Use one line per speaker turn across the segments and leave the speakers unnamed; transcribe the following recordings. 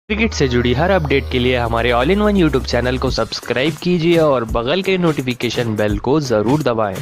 Cricket से जुड़ी हर update के लिए हमारे all in one YouTube channel को सब्सक्राइब कीजिए और बगल के नोटिफिकेशन बेल को जरूर दबाएं।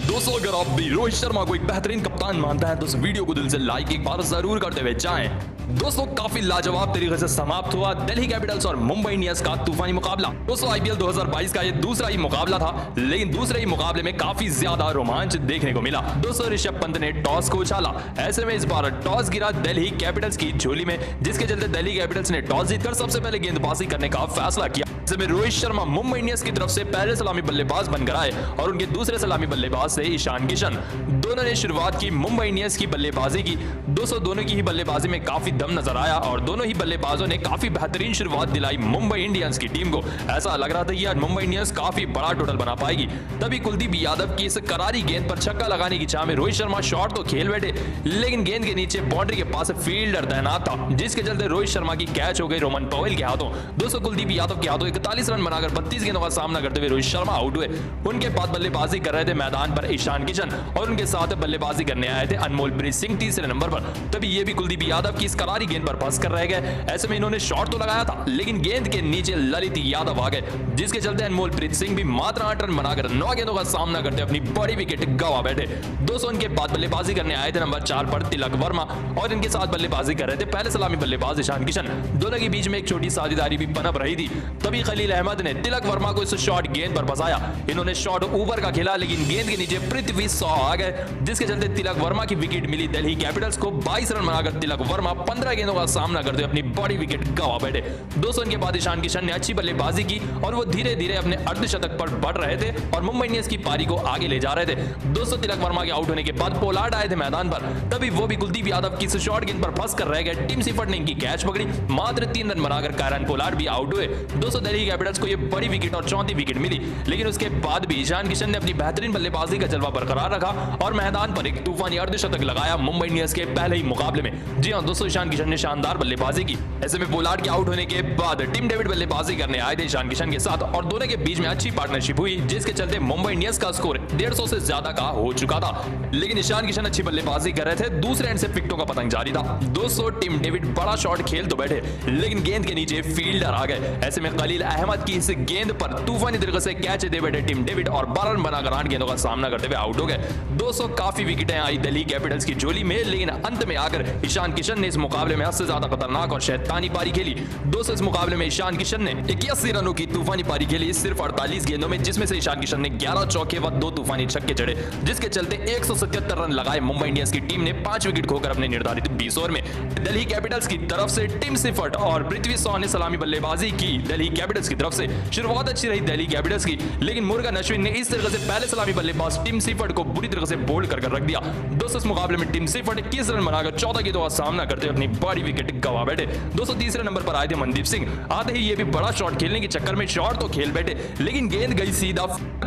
दोस्तों, अगर आप भी रोहित शर्मा को एक बेहतरीन कप्तान मानते हैं तो इस वीडियो को दिल से लाइक एक बार जरूर करते हुए जाएं। दोस्तों, काफी लाजवाब तरीके से समाप्त हुआ दिल्ली कैपिटल्स और मुंबई इंडियंस का तूफानी मुकाबला। दोस्तों, आईपीएल 2022 का ये दूसरा ही मुकाबला था, लेकिन दूसरे ही मुकाबले में काफी ज्यादा रोमांच देखने को मिला। दोस्तों, ऋषभ पंत ने टॉस को उछाला। ऐसे में इस बार टॉस गिरा दिल्ली कैपिटल्स की झोली में, जिसके चलते दिल्ली कैपिटल्स ने टॉस जीतकर सबसे पहले गेंदबाजी करने का फैसला किया। ऐसे में रोहित शर्मा मुंबई इंडियंस की तरफ से पहले सलामी बल्लेबाज बनकर आए और उनके दूसरे सलामी बल्लेबाज थे ईशान किशन। दोनों ने शुरुआत की मुंबई इंडियंस की बल्लेबाजी की। दोस्तों, दोनों की ही बल्लेबाजी में काफी दम नजर आया और दोनों ही बल्लेबाजों ने काफी बेहतरीन शुरुआत दिलाई मुंबई इंडियंस की टीम को। ऐसा लग रहा था कि आज मुंबई इंडियंस काफी बड़ा टोटल बना पाएगी। तभी कुलदीप यादव की इस करारी गेंद पर छक्का लगाने की चाह में रोहित शर्मा शॉट तो खेल बैठे, लेकिन गेंद के नीचे बाउंड्री के पास फील्डर तैनात था, जिसके चलते रोहित शर्मा की कैच हो गई रोमन पॉवेल के हाथों। दोस्तों, कुलदीप यादव के हाथों 41 रन बनाकर 32 गेंदों का सामना करते हुए रोहित शर्मा आउट हुए। उनके बाद बल्लेबाजी कर रहे थे मैदान पर ईशान किशन और उनके साथ बल्लेबाजी करने आए थे अनमोलप्रीत सिंह तीसरे नंबर पर। तभी ये भी कुलदीप यादव की इस करारी गेंद पर फंस कर रह गए। ऐसे में इन्होंने शॉट तो लगाया था, लेकिन गेंद के नीचे ललित यादव आ गए, जिसके चलते अनमोलप्रीत सिंह भी मात्र 8 रन बनाकर 9 गेंदों का सामना करते अपनी बड़ी विकेट गंवा बैठे। दोस्तों, उनके बाद बल्लेबाजी करने आए थे नंबर 4 पर तिलक वर्मा और इनके साथ बल्लेबाजी कर रहे थे पहले सलामी बल्लेबाज ईशान किशन। दोनों के बीच में एक छोटी साझेदारी भी पनप रही थी। तभी खलील अहमद ने तिलक वर्मा को इस शॉट गेंद पर फंसाया। इन्होंने शॉट ऊपर का खेला, लेकिन गेंद के नीचे पृथ्वी शॉ आ गए, जिसके चलते तिलक वर्मा की विकेट मिली दिल्ली कैपिटल्स को। 22 रन बनाकर तिलक वर्मा 15 गेंदों का सामना करते अपनी बड़ी विकेट गंवा बैठे। दोस्तों, इनके बाद ईशान किशन ने अच्छी बल्लेबाजी की और वो धीरे धीरे अपने अर्धशतक पर बढ़ रहे थे और मुंबई इंडियंस की पारी को आगे ले जा रहे थे। दोस्तों, तिलक वर्मा के आउट होने के बाद पोलार्ड आए थे मैदान पर। तभी वो भी कुलदीप यादव की शॉट गेंद पर फंस कर रह गए। टिम सीफर्ट ने इनकी कैच पकड़ी, मात्र 3 रन बनाकर कायरन पोलार्ड भी आउट हुए। दोस्तों, दिल्ली कैपिटल्स को यह बड़ी विकेट और चौथी विकेट मिली, लेकिन उसके बाद भी ईशान किशन ने अपनी बेहतरीन बल्लेबाजी का जलवा बरकरार रखा और मैदान पर एक तूफानी अर्धशतक लगाया मुंबई इंडियंस के पहले ही मुकाबले में। जी हां दोस्तों, ईशान किशन ने शानदार बल्लेबाजी की। ऐसे में पोलार्ड के आउट होने के बाद टिम डेविड बल्लेबाजी करने आए थे ईशान किशन के साथ और दोनों के बीच में अच्छी पार्टनरशिप हुई, जिसके चलते मुंबई इंडियंस का स्कोर 150 से ज्यादा का हो चुका था। लेकिन ईशान किशन अच्छी बल्लेबाजी कर रहे थे, दूसरे एंड से विकेटों का पतंग जारी था। दोस्तों, टिम डेविड बड़ा शॉट खेल तो बैठे, लेकिन गेंद के नीचे फील्डर आ गए। ऐसे में खलील अहमद की इस गेंद पर तूफानी तरीके से कैच दे बैठे टिम डेविड और 12 रन बनाकर 8 गेंदों का सामना करते हुए आउट हो गए। दोस्तों, काफी विकेटें आई दिल्ली कैपिटल्स की झोली में, लेकिन अंत में आकर ईशान किशन ने इस मुकाबले में सबसे ज्यादा खतरनाक और शैतानी पारी खेली। दोस्तों, इस मुकाबले में ईशान किशन ने 81 रनों की तूफानी पारी खेली सिर्फ 48 गेंदों में, जिसमें से ईशान किशन ने 11 चौके व 2 तूफानी छक्के जड़े, जिसके चलते 177 रन लगाए। मुंबई इंडियंस की टीम ने 5 विकेट खोकर अपने निर्धारित 20 ओवर में। दिल्ली कैपिटल्स की तरफ से टिम सीफर्ट और पृथ्वी शॉ ने सलामी बल्लेबाजी की। दिल्ली कैपिटल्स की तरफ से शुरुआत अच्छी रही दिल्ली कैपिटल्स की, लेकिन मुर्गन अश्विन ने इस तरह से पहले सलामी बल्लेबाज टिम सीफर्ट को बुरी तरह से बोल्ड कर रख दिया। दोस्तों, इस मुकाबले में टिम सीफर्ट 21 रन बनाकर 14 गेंदों का सामना करते अपनी बड़ी विकेट गंवा बैठे। दोस्तों, तीसरे नंबर पर आए थे मनदीप सिंह। आते ही ये भी बड़ा शॉट खेलने के चक्कर में शॉट तो खेल बैठे, लेकिन गेंद गई सीधा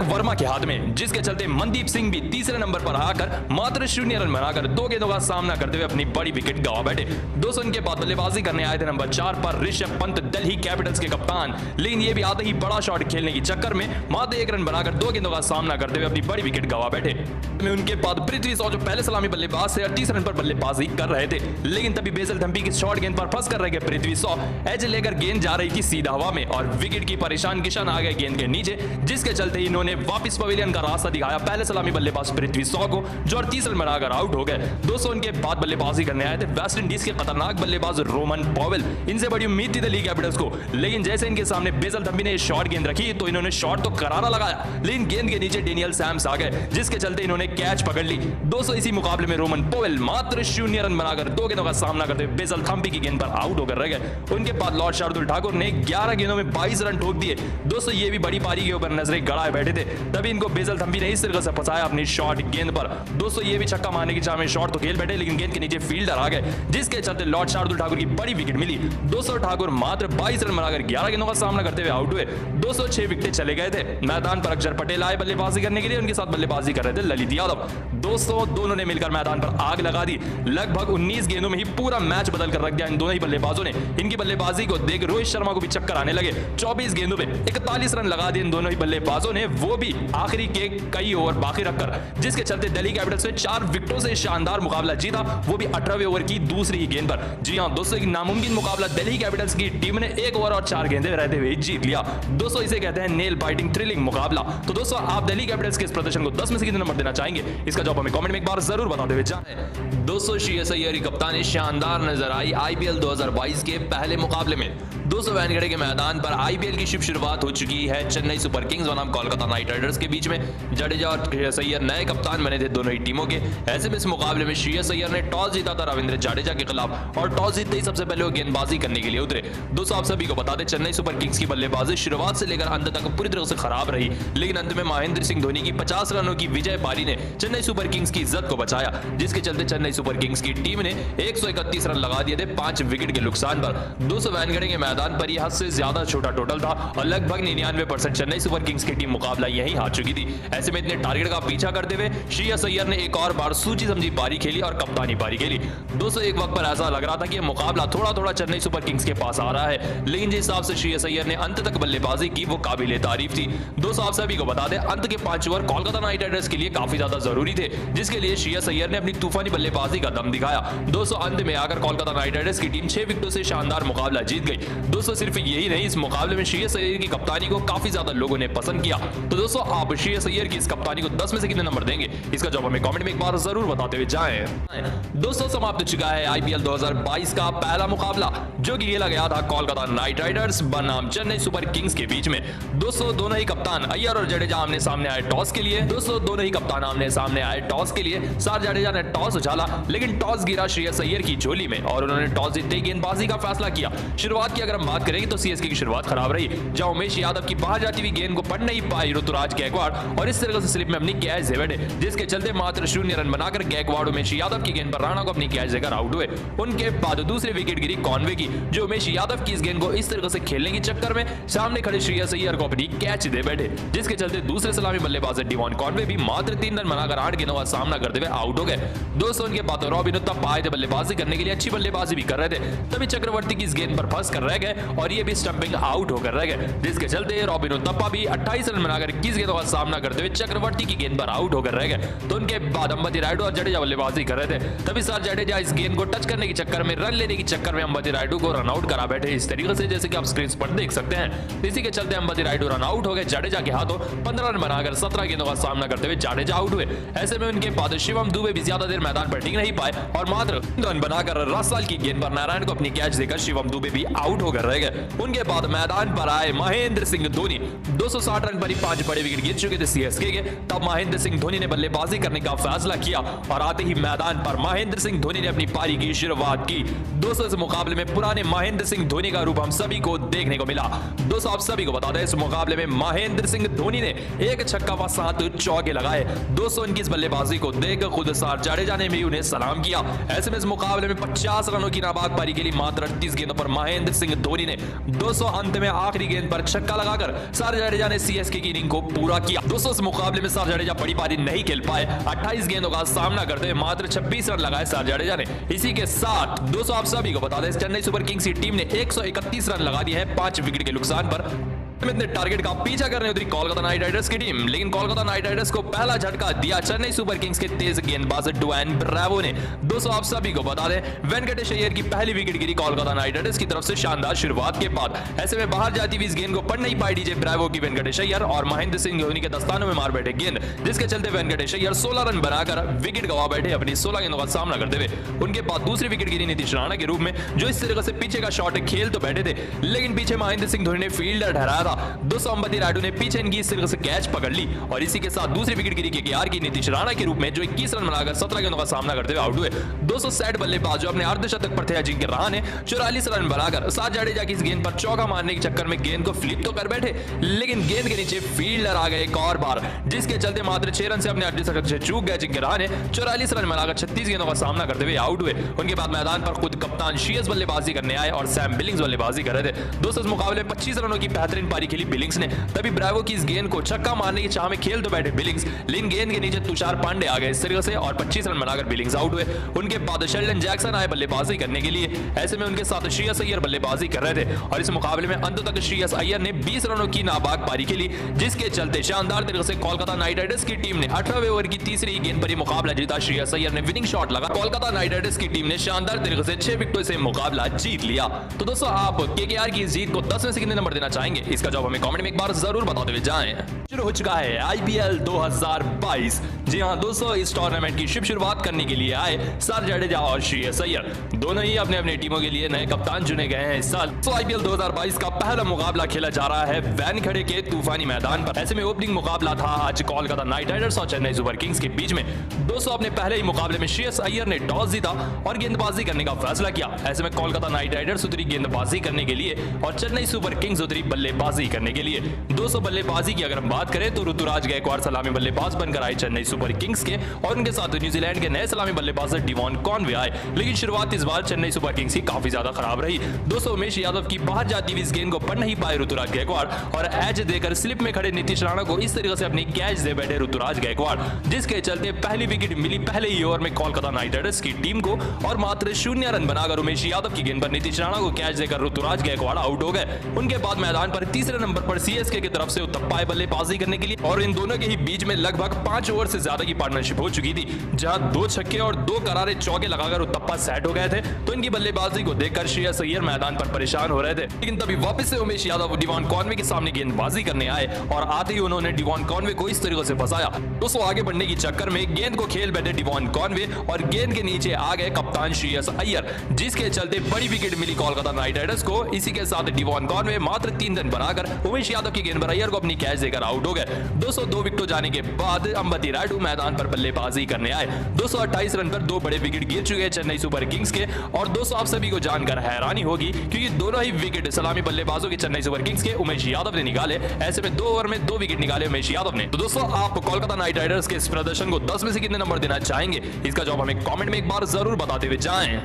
वर्मा के हाथ में, जिसके चलते मनदीप सिंह भी तीसरे नंबर पर आकर मात्र 0 रन बनाकर 2 गेंदों का सामना करते हुए अपनी बड़ी विकेट गंवा बैठे। दोस्तों, इनके बाद बल्लेबाजी करने आए थे नंबर 4 पर ऋषभ पंत, दिल्ली कैपिटल्स के कप्तान, लेकिन ये भी आते ही बड़ा शॉट खेलने के चक्कर में मात्र 1 रन बनाकर 2 गेंदों का सामना करते हुए अपनी बड़ी विकेट गंवा बैठे। उनके बाद पृथ्वी शॉ जो पहले सलामी बल्लेबाज थे 38 रन पर बल्लेबाजी कर रहे थे, लेकिन तभी बेसल थम्पी की शॉट गेंद पर फंस कर रह गए पृथ्वी शॉ। एज लेकर गेंद जा रही थी सीधा हवा में और विकेट कीपर ईशान किशन आ गए गेंद के नीचे, जिसके चलते इन्होंने वापस पवेलियन का रास्ता दिखाया पहले सलामी बल्लेबाज पृथ्वी शॉ को, जो 38 रन बनाकर आउट हो गए। दोस्तों, उनके बाद बल्लेबाजी करने आए थे वेस्ट इंडीज के खतरनाक बल्लेबाज रोमन पॉवेल। इनसे बड़ी उम्मीद थी दिल्ली कैपिटल्स को, लेकिन जैसे इनके सामने बेसल थम्पी ने शॉट गेंद रखी तो इन्होंने शॉट तो करारा लगाया, लेकिन गेंद के नीचे डेनियल सैम्स आ गए, जिसके चलते इन्होंने कैच पकड़ ली। दोस्तों, इसी मुकाबले में रोमन पॉवेल मात्र 0 रन बनाकर 2 गेंदों का सामना करते हुए बेसल थम्पी की गेंद पर आउट होकर रह गए। उनके बाद लॉर्ड शार्दुल ठाकुर ने 11 गेंदों में 22 रन ठोक दिए। दोस्तों, ये भी बड़ी पारी के ऊपर नजरें गड़ाए बैठे थे, तभी इनको बेसल थम्पी ने इस तरह से फंसाया अपनी शॉट गेंद पर। दोस्तों, ये भी छक्का मारने की चाह में शॉट तो खेल बैठे, लेकिन गेंद के नीचे फील्डर आ गए, जिसके चलते लॉर्ड शार्दुल ठाकुर की बड़ी विकेट मिली। दोस्तों, ठाकुर मात्र 22 रन बनाकर 11 गेंदों का सामना करते हुए आउट हुए। दोस्तों, 6 विकेट चले गए थे। मैदान पर अक्षर पटेल आए बल्लेबाजी करने के लिए, उनके साथ बल्लेबाजी कर रहे थे ललित यादव। दोस्तों दोनों ने मिलकर मैदान पर आग लगा दी। लगभग 19 गेंदों में ही पूरा मैच बदल कर रख दिया इन दोनों ही बल्लेबाजों ने। इनकी बल्लेबाजी को देख रोहित शर्मा को भी चक्कर आने लगे। 24 गेंदों में 41 रन लगा दिए इन दोनों ही बल्लेबाजों ने, वो भी आखिरी के कई ओवर बाकी रखकर, जिसके चलते दिल्ली कैपिटल्स ने 4 विकेटों से शानदार मुकाबला जीता, वो भी 18वें ओवर की दूसरी ही गेंद पर। जी हां दोस्तों, एक नामुमकिन मुकाबला दिल्ली कैपिटल्स की टीम ने 1 ओवर और 4 गेंदें रहते हुए जीत लिया। दोस्तों इसे कहते हैं नेल बाइटिंग थ्रिलिंग मुकाबला। तो दोस्तों आप दिल्ली कैपिटल्स के इस प्रदर्शन को 10 में से कितने नंबर देना चाहेंगे, इसका जवाब हमें कमेंट में एक बार जरूर बताते हुए जाएं। दोस्तों श्रेयस अय्यर की कप्तानी शानदार नजर आई आईपीएल 2022 के पहले मुकाबले में। दोस्तों वानखेड़े के मैदान पर आईपीएल की शुभ शुरुआत हो चुकी है चेन्नई सुपर किंग्स बनाम कोलकाता नाइट राइडर्स के बीच में। जडेजा और श्रेयस अय्यर नए कप्तान बने थे दोनों ही टीमों के। ऐसे में इस मुकाबले में श्रेयस अय्यर ने टॉस जीता था रविंद्र जडेजा के खिलाफ, और टॉस जीतते ही सबसे पहले वो गेंदबाजी करने के लिए उतरे। दोस्तों आप सभी को बता दें चेन्नई सुपर किंग्स की बल्लेबाजी शुरुआत से लेकर अंत तक पूरी तरह से खराब रही, लेकिन अंत में महेंद्र सिंह धोनी की 50 रनों की विजय पारी ने चेन्नई सुपर किंग्स की इज्जत को बचाया, जिसके चलते चेन्नई सुपर किंग्स की टीम ने 131 रन लगा दिए थे 5 विकेट के नुकसान पर। दोस्तों वानखेड़े के मैदान पर यह हद से ज्यादा छोटा टोटल था और लगभग 99% चेन्नई सुपर किंग्स की टीम मुकाबला यहीं हार चुकी थी। ऐसे में इतने टारगेट का पीछा करते हुए श्रेयस अय्यर ने एक और बार सूची समझी पारी खेली और कप्तानी पारी खेली। दोस्तों एक वक्त पर ऐसा लग रहा था कि यह मुकाबला थोड़ा थोड़ा चेन्नई सुपर किंग्स के पास आ रहा है, लेकिन जिस हिसाब से श्रेयस अय्यर ने अंत तक बल्लेबाजी की वो काबिले तारीफ थी। दोस्तों आप सभी को बता दें अंत के 5 ओवर कोलकाता नाइट राइडर्स के लिए काफी ज्यादा जरूरी थे, जिसके लिए श्रेयस अय्यर ने अपनी तूफानी बल्लेबाजी का दम दिखाया। दोस्तों अंत में आकर कोलकाता नाइट राइडर्स की टीम 6 विकेटों से शानदार मुकाबला जीत गई। दोस्तों सिर्फ यही नहीं, इस मुकाबले में श्रेयस अय्यर की कप्तानी को काफी ज्यादा लोगों ने पसंद किया। तो दोस्तों आप श्रेयस अय्यर की इस कप्तानी को 10 में से कितने नंबर देंगे, इसका जवाब हमें कमेंट में एक बार जरूर बताते हुए जाएं। दोस्तों समाप्त हो चुका है आईपीएल 2022 का पहला मुकाबला, जो कि खेला गया था कोलकाता नाइट राइडर्स बनाम चेन्नई सुपर किंग्स के बीच में। दोस्तों दोनों ही कप्तान अय्यर और जडेजा आमने सामने आए टॉस के लिए। दोस्तों दोनों ही कप्तान आमने सामने आए टॉस के लिए। सर जडेजा ने टॉस उछाला, लेकिन टॉस गिरा श्रेयस अय्यर की झोली में और उन्होंने टॉस जीतते ही गेंदबाजी का फैसला किया। शुरुआत की अगर हम बात करेंगे तो सीएसके की शुरुआत खराब रही, जहां उमेश यादव की बाहर जाती हुई गेंद को पढ़ नहीं पाई ऋतुराज गायकवाड़ और इस तरह से स्लिप में अपनी कैच दे बैठे, जिसके चलते मात्र 0 रन बनाकर गायकवाड़ उमेश यादव की गेंद पर राणा को अपनी कैच देकर आउट हुए। उनके बाद दूसरी विकेट गिरी कॉनवे की, जो उमेश यादव की इस गेंद को इस तरह से खेलने के चक्कर में सामने खड़े श्रेयस अय्यर को अपनी कैच दे बैठे, जिसके चलते दूसरे सलामी बल्लेबाज डिवॉन कॉनवे भी मात्र 3 रन बनाकर 8 गेंदों का सामना करते हुए आउट हो गए। दोस्तों उनके बाद रॉबिन उत्तपा आए थे बल्लेबाजी करने के लिए, अच्छी बल्लेबाजी भी कर रहे थे, तभी चक्रवर्ती की इस गेंद पर फंस कर रह गए और ये भी स्टंपिंग आउट होकर रह गए, जिसके चलते रॉबिन उत्तपा भी 28 रन बनाकर 21 गेंदों का सामना करते हुए चक्रवर्ती की गेंद पर आउट होकर रह गए। तो उनके बाद अंबती रायडू और जडेजा बल्लेबाजी कर रहे थे, तभी सर जडेजा इस गेंद को टच करने के चक्कर में, रन लेने के चक्कर में अंबती रायडू को रन आउट करा बैठे इस तरीके से, जैसे कि आप स्क्रीन पर देख सकते हैं। इसी के चलते अंबती रायडू रन आउट हो गए। जडेजा के हाथों 15 रन बनाकर 17 गेंदों का सामना करते हुए जडेजा आउट हुए। ऐसे में उनके बाद शिवम दुबे भी ज्यादा देर मैदान पर टिक नहीं पाए और मात्र रन बनाकर रसाल की गेंद पर नारायण को अपनी कैच देकर शिवम दुबे भी आउट होकर रह गए। उनके बाद मैदान पर आए महेंद्र सिंह धोनी। 260 रन पर ही 5 बड़े विकेट गिर चुके थे सीएसके के, तब महेंद्र सिंह धोनी ने बल्लेबाजी करने का फैसला किया और आते ही मैदान पर महेंद्र सिंह धोनी ने अपनी पारी की शुरुआत की। दोस्तों इस मुकाबले में पुराने महेंद्र सिंह धोनी का रूप हम सभी को देखने को मिला। दोस्तों आप सभी को बता दें इस मुकाबले में महेंद्र सिंह धोनी ने एक छक्का व 7 चौके लगाए। दोस्तों इनकी इस बल्लेबाजी को देख खुद सर जडेजा ने भी उन्हें सलाम किया। ऐसे में इस मुकाबले में 50 रनों की नाबाद पारी के लिए मात्र 38 गेंदों पर महेंद्र सिंह धोनी ने दोस्तों अंत में आखिरी गेंद पर छक्का लगाकर सर जडेजा ने सीएसके की इनिंग को पूरा किया। दोस्तों इस मुकाबले में सर जडेजा बड़ी पारी नहीं खेल पाए, 28 गेंदों का सामना करते हुए मात्र 26 रन लगाए सर जडेजा ने। इसी के साथ दोस्तों आप सभी को बता दें चेन्नई सुपर किंग्स की टीम ने 131 रन लगा दिए हैं 5 विकेट के नुकसान पर। इतने टारगेट का पीछा करने उतरी कोलकाता नाइट राइडर्स की टीम, लेकिन कोलकाता नाइट राइडर्स को पहला झटका दिया चेन्नई सुपर किंग्स के तेज गेंदबाज ड्वेन ब्रावो ने। दोस्तों आप सभी को बता दें वेंकटेश अय्यर की पहली विकेट गिरी कोलकाता नाइट राइडर्स की तरफ से शानदार शुरुआत के बाद। ऐसे में बाहर जाती हुई इस गेंद को पढ़ नहीं पाई डीजे ब्रावो की वेंकटेश अय्यर और महेंद्र सिंह धोनी के दस्तानों में मार बैठे गेंद, जिसके चलते वेंकटेश अय्यर 16 रन बनाकर विकेट गवा बैठे अपनी 16 गेंदों का सामना करते हुए। उनके बाद दूसरी विकेट गिरी नीतीश राणा के रूप में, जो इस तरह से पीछे का शॉट खेल तो बैठे थे, लेकिन पीछे महेंद्र सिंह धोनी ने फील्डर ठहराया था। दोस्तों अंबती रायडू ने पीछे इनकी इस तरह से कैच पकड़ ली और इसी के साथ दूसरी विकेट गिरी केकेआर की नीतीश राणा के रूप में, जो 21 रन बनाकर 17 गेंदों का सामना करते हुए आउट हुए। 260 बल्लेबाज जो अपने अर्धशतक पर थे अजिंक्य रहाणे 44 रन बनाकर सर जडेजा की इस गेंद पर चौका मारने के चक्कर में गेंद को फ्लिप तो कर बैठे, लेकिन गेंद के नीचे फील्डर आ गए एक और बार, जिसके चलते मात्र 6 रन से अपने अर्धशतक से चूक गए अजिंक्य रहाणे 44 रन बनाकर 36 गेंदों का सामना करते हुए आउट हुए। उनके बाद मैदान पर खुद कप्तान श्रेयस बल्लेबाजी करने आए और सैम बिलिंग्स बल्लेबाजी कर रहे थे। दोस्तों इस मुकाबले में 25 रनों की बेहतरीन पारी खेली बिलिंग्स ने, तभी ब्रावो की इस गेंद को छक्का मारने की चाह में खेल तो बैठे बिलिंग्स, लेकिन गेंद के नीचे तुषार पांडे आ गए इस तरीके से और 25 रन बनाकर बिलिंग्स आउट हुए। उनके बाद शेल्डन जैक्सन आए बल्लेबाजी करने के लिए, ऐसे में उनके साथ श्रेयस अय्यर बल्लेबाजी कर रहे थे और इस मुकाबले में अंत तक श्रेयस अय्यर ने 20 रनों की नाबाद पारी खेली, जिसके चलते शानदार तरीके से कोलकाता नाइट राइडर्स की टीम ने 18वें ओवर की तीसरी गेंद पर मुकाबला जीता। श्रेयस अय्यर ने विनिंग शॉट लगा, कोलकाता नाइट राइडर्स की टीम ने शानदार तरीके से 6 विकेटों से मुकाबला जीत लिया। तो दोस्तों आप केकेआर की जीत को 10 में से कितने नंबर देना चाहेंगे, इसका जवाब हमें कमेंट में एक बार जरूर बताते हुए जाएं। शुरू हो चुका है आईपीएल 2022। जी हां दोस्तों, इस टूर्नामेंट की शुरुआत करने के लिए आए सर जडेजा और श्रेयस अय्यर, दोनों ही अपने अपने टीमों के लिए नए कप्तान चुने गए हैं इस साल। तो आईपीएल 2022 का पहला मुकाबला खेला जा रहा है वैनखेड़े के तूफानी मैदान पर। ऐसे में ओपनिंग मुकाबला था आज कोलकाता नाइट राइडर्स और चेन्नई सुपर किंग्स के बीच में। दोस्तों अपने पहले ही मुकाबले में श्रेयस अय्यर ने टॉस जीता और गेंदबाजी करने का फैसला किया। ऐसे में कोलकाता नाइट राइडर्स उतरी गेंदबाजी करने के लिए और चेन्नई सुपर किंग्स उतरी बल्लेबाजी करने के लिए। दोस्तों बल्लेबाजी की अगर हम बात करें तो ऋतुराज गायकवाड़ सलामी बल्लेबाज बनकर आए चेन्नई सुपर किंग्स के और उनके साथ न्यूजीलैंड के नए सलामी बल्लेबाज डिवॉन कॉनवे आए, लेकिन शुरुआत इस बार चेन्नई सुपर किंग्स की काफी ज्यादा खराब रही। दोस्तों उमेश यादव की बाहर जाती हुई इस गेंद को पढ़ नहीं पाए ऋतुराज गायकवाड़ और एज देकर स्लिप में खड़े नीतीश राणा को इस तरीके से अपनी कैच दे बैठे ऋतुराज गायकवाड़, जिसके चलते पहली विकेट मिली पहले ही ओवर में कोलकाता नाइट राइडर्स की टीम को और मात्र 0 रन बनाकर उमेश यादव की गेंद पर नीतीश राणा को कैच देकर ऋतुराज गायकवाड़ आउट हो गए। उनके बाद मैदान पर तीसरे नंबर पर सीएसके की तरफ से उत्तप्पा बल्लेबाजी करने के लिए और इन दोनों के ही बीच में लगभग 5 ओवर से ज्यादा की पार्टनरशिप हो चुकी थी, जहां 2 छक्के और 2 करारे चौके लगाकर उत्तप्पा सेट हो गए थे। तो इनकी बल्लेबाजी को देखकर श्रेयस अय्यर मैदान पर परेशान हो रहे थे, लेकिन तभी वापस से उमेश यादव डिवॉन कॉनवे के सामने गेंदबाजी करने आए और आते ही उन्होंने डिवॉन कॉनवे को इस तरीके से फंसाया। दोस्तों आगे बढ़ने की चक्कर में गेंद को खेल बैठे डिवॉन कॉनवे और गेंद के नीचे आ गए कप्तान श्रेयस अय्यर, जिसके चलते बड़ी विकेट मिली कोलकाता नाइट राइडर्स को। इसी के साथ डिवॉन कॉनवे मात्र 3 रन बनाकर उमेश यादव की गेंद पर अय्यर को अपनी कैच देकर आउट हो गए। 202 विकेटों जाने के बाद अंबती रायडू मैदान पर बल्लेबाजी करने आए। 228 रन पर 2 बड़े विकेट गिर चुके हैं चेन्नई सुपर किंग्स के और दोस्तों आप सभी को जानकर हैरानी होगी क्योंकि दोनों ही विकेट सलामी बल्लेबाजों के चेन्नई सुपर किंग्स के उमेश यादव ने निकाले। ऐसे में 2 ओवर में 2 विकेट निकाले उमेश यादव ने। तो दोस्तों आप कोलकाता नाइट राइडर्स के इस प्रदर्शन को 10 में से कितने नंबर देना चाहेंगे, इसका जवाब हमें कमेंट में एक बार जरूर बताते हुए जाएं।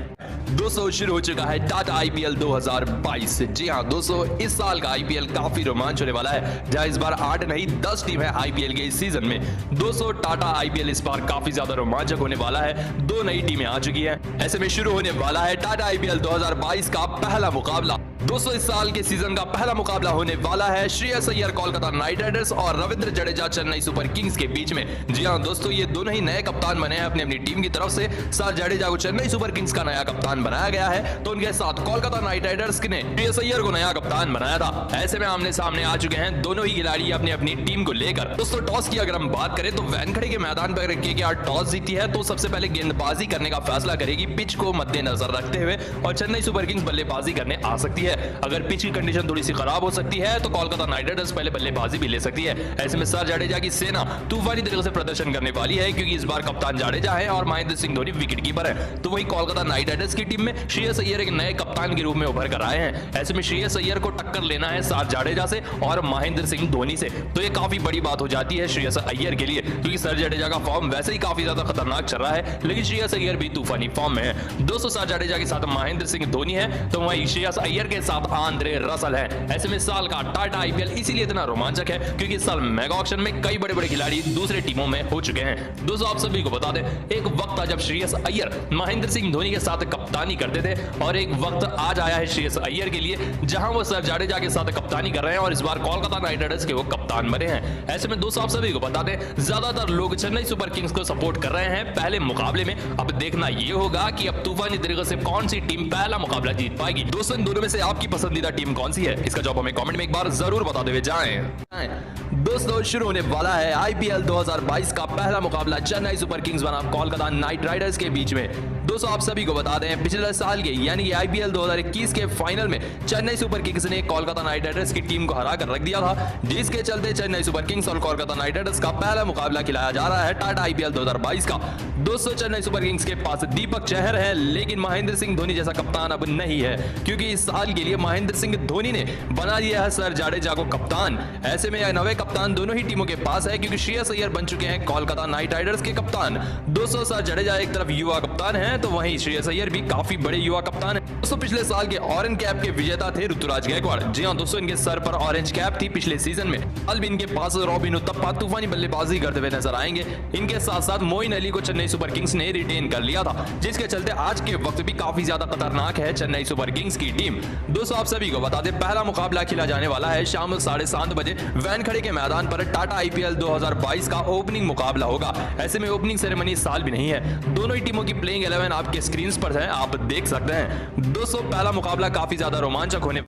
दोस्तों शुरू हो चुका है टाटा आईपीएल 2022। जी हां दोस्तों, इस साल का आईपीएल काफी रोमांच होने वाला है, जहां इस बार 8 नहीं 10 टीम है आईपीएल के इस सीजन में। दोस्तों टाटा आईपीएल इस बार काफी ज्यादा रोमांचक होने वाला है, 2 नई टीमें आ चुकी हैं। ऐसे में शुरू होने वाला है टाटा आईपीएल 2022 का पहला मुकाबला। दोस्तों इस साल के सीजन का पहला मुकाबला होने वाला है श्रेयस अय्यर कोलकाता नाइट राइडर्स और रविंद्र जडेजा चेन्नई सुपर किंग्स के बीच में। जी हां दोस्तों, ये दोनों ही नए कप्तान बने हैं अपनी अपनी टीम की तरफ से। सर जडेजा को चेन्नई सुपर किंग्स का नया कप्तान बनाया गया है, तो उनके साथ कोलकाता नाइट राइडर्स ने श्रेयस अय्यर को नया कप्तान बनाया था। ऐसे में आमने सामने आ चुके हैं दोनों ही खिलाड़ी अपनी अपनी टीम को लेकर। दोस्तों टॉस की अगर हम बात करें तो वैनखेड़े के मैदान पर केकेआर टॉस जीती है, तो सबसे पहले गेंदबाजी करने का फैसला करेगी पिच को मद्देनजर रखते हुए और चेन्नई सुपर किंग्स बल्लेबाजी करने आ सकती है। अगर पिच कंडीशन थोड़ी सी खराब हो सकती है तो कोलकाता नाइट राइडर्स पहले बल्लेबाजी भी ले सकती है। ऐसे में सर जडेजा की सेना तूफानी तरीके से प्रदर्शन करने वाली है, क्योंकि इस बार कप्तान जडेजा है और महेंद्र सिंह धोनी विकेट कीपर है। तो वही कोलकाता नाइट राइडर्स की टीम में श्रेयस अय्यर एक नए कप्तान के रूप में उभर कर आए हैं। ऐसे में श्रेयस अय्यर को टक्कर लेना है सर जडेजा से और महेंद्र सिंह धोनी से, तो ये काफी बड़ी बात हो जाती है श्रेयस अय्यर के लिए, क्योंकि सर जडेजा का फॉर्म वैसे ही काफी ज्यादा खतरनाक चल रहा है, लेकिन श्रेयस अय्यर भी तूफानी फॉर्म में है। दोस्तों सर जडेजा के साथ महेंद्र सिंह धोनी है, तो वही श्रेयस अय्यर के साथ आंद्रे रसल है। ऐसे में साल का टाटा आईपीएल इसीलिए इतना रोमांचक है क्योंकि इस साल मेगा ऑक्शन में कई बड़े बड़े खिलाड़ी दूसरे टीमों में हो चुके हैं। दोस्तों आप सभी को बता दें, एक वक्त था जब श्रेयस अय्यर महेंद्र सिंह धोनी के साथ कप्तानी करते थे और एक वक्त आज आया है श्रेयस अय्यर के लिए जहां वो सर जडेजा के साथ कप्तानी कर रहे हैं और इस बार कोलकाता नाइट राइडर्स के वो कप्तान बने हैं। ऐसे में दोस्तों आप सभी को बता दें, ज्यादातर लोग चेन्नई सुपर किंग्स को सपोर्ट कर रहे हैं पहले मुकाबले में। अब देखना यह होगा कि अब तूफानी तरीके से कौन सी टीम पहला मुकाबला जीत पाएगी। दोस्तों इन दोनों में से आपकी पसंदीदा टीम कौन सी है, इसका जवाब हमें कमेंट में एक बार जरूर बताते हुए जाएं। दोस्तों शुरू होने वाला है आईपीएल 2022 का पहला मुकाबला चेन्नई सुपर किंग्स बनाम कोलकाता नाइट राइडर्स के बीच में। दोस्तों आप सभी को बता दें, पिछले साल के यानी कि आईपीएल 2021 के फाइनल में चेन्नई सुपर किंग्स ने कोलकाता नाइट राइडर्स की टीम को हरा कर रख दिया था, जिसके चलते चेन्नई सुपर किंग्स और कोलकाता नाइट राइडर्स का पहला मुकाबला खिलाया जा रहा है टाटा आईपीएल 2022 का। दोस्तों चेन्नई सुपर किंग्स के पास दीपक चहर है, लेकिन महेंद्र सिंह धोनी जैसा कप्तान अब नहीं है, क्योंकि इस साल के लिए महेंद्र सिंह धोनी ने बना दिया है सर जडेजा को कप्तान। ऐसे में यह नवे कप्तान दोनों ही टीमों के पास है, क्योंकि श्रेयस अय्यर बन चुके हैं कोलकाता नाइट राइडर्स के कप्तान। दोस्तों सर जडेजा एक तरफ युवा कप्तान है हैं तो वहीं श्रेयस अय्यर भी काफी बड़े युवा कप्तान है। दोस्तों पिछले साल के ऑरेंज कैप के विजेता थे ऋतुराज गायकवाड़। जी हाँ दोस्तों, इनके सर पर ऑरेंज कैप थी पिछले सीजन में। हाल भी इनके पास रॉबिन उथप्पा तूफानी बल्लेबाजी करते हुए नजर आएंगे। इनके साथ साथ मोइन अली को चेन्नई सुपर किंग्स ने रिटेन कर लिया था, जिसके चलते आज के वक्त भी काफी ज्यादा खतरनाक है चेन्नई सुपर किंग्स की टीम। दोस्तों आप सभी को बता दें, पहला मुकाबला खेला जाने वाला है शाम 7:30 बजे वैनखड़े के मैदान पर। टाटा IPL 2022 का ओपनिंग मुकाबला होगा। ऐसे में ओपनिंग सेरेमनी इस साल भी नहीं है। दोनों ही टीमों की प्लेइंग 11 आपके स्क्रीन पर है, आप देख सकते हैं। दोस्तों पहला मुकाबला काफी ज्यादा रोमांचक होने